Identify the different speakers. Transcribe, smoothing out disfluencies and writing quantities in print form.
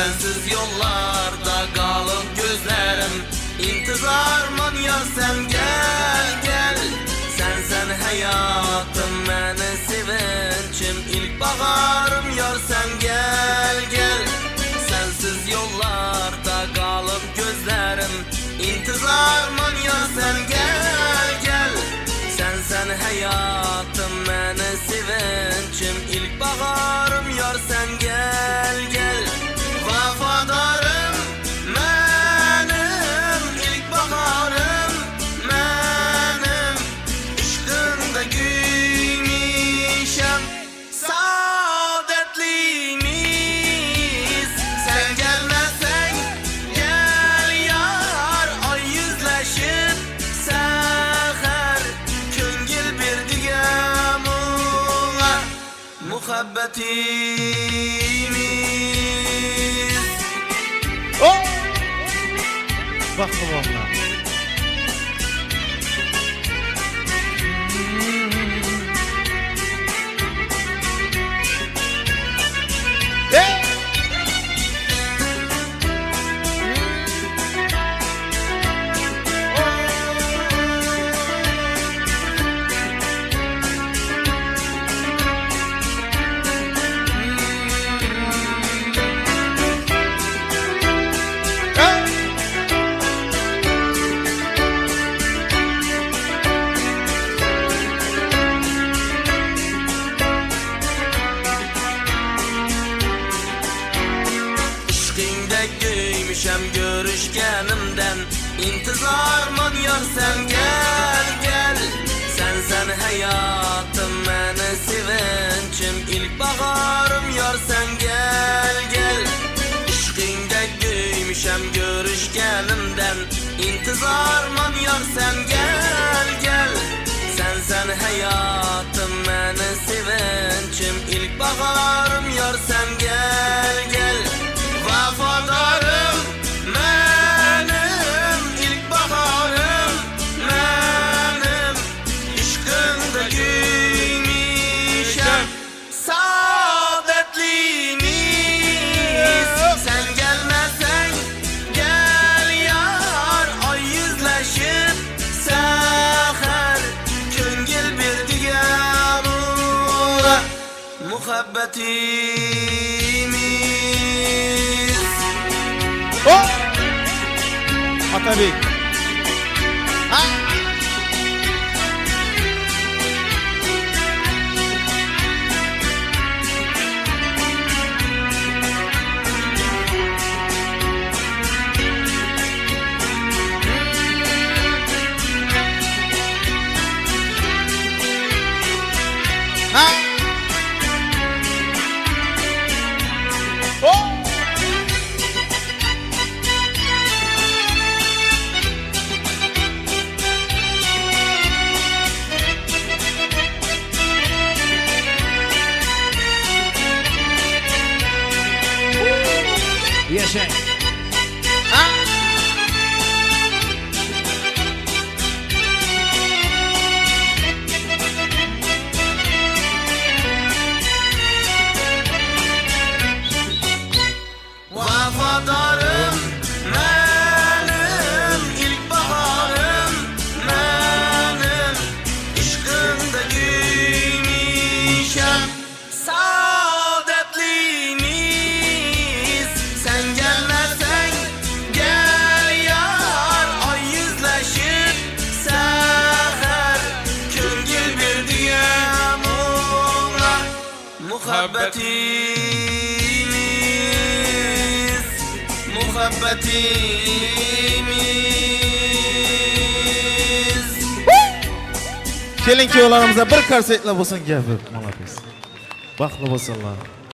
Speaker 1: sensiz yollarda kalıp gözlerim İntizarman yar sen gel gel Sen hayatım meni sevinçim ilk baharım yar sen gel gel Sensiz yollarda kalıp gözlerim İntizarman yar sen gel gel Sen hayatım meni sevinçim ilk baharım yar sen gel gel Vafadarım benim ilk baharım benim İşkında gülmüşem saadetlimiz Sen gelmezsen gel yar ay yüzleşip seher Köngil bir digamuna muhabbetimiz
Speaker 2: Oh! Bakma valla.
Speaker 1: Göymüşem görüşkenimden İntizarman yar sen gel gel Sen hayatım meni sevinçim ilk baharım yar sen gel gel İşkinde göymüşem görüşkenimden İntizarman yar sen gel gel Sen hayatım meni sevinçim ilk baharım yar sen gel gel Vafadarım benim ilk baharım benim İşkında gülmüşem saadetlimiz Sen gelmezsen gel yar ay yüzleşip seher Köngil bir digamuna muhabbetimiz
Speaker 2: Oh! Atabey. Ha! Ha! Oh!
Speaker 3: Yaşa.
Speaker 2: Ha!
Speaker 1: Vafadarım benim ilk baharım benim İşkında gülmüşem saadetlimiz Sen gelmezsen gel yar ay yüzleşip seher Köngil bir digamuna muhabbetimiz Muhabbetimiz
Speaker 2: Kelinki oğlanımıza bir karsetla bolsun gapir. Malapes. Bakla bolsunlar.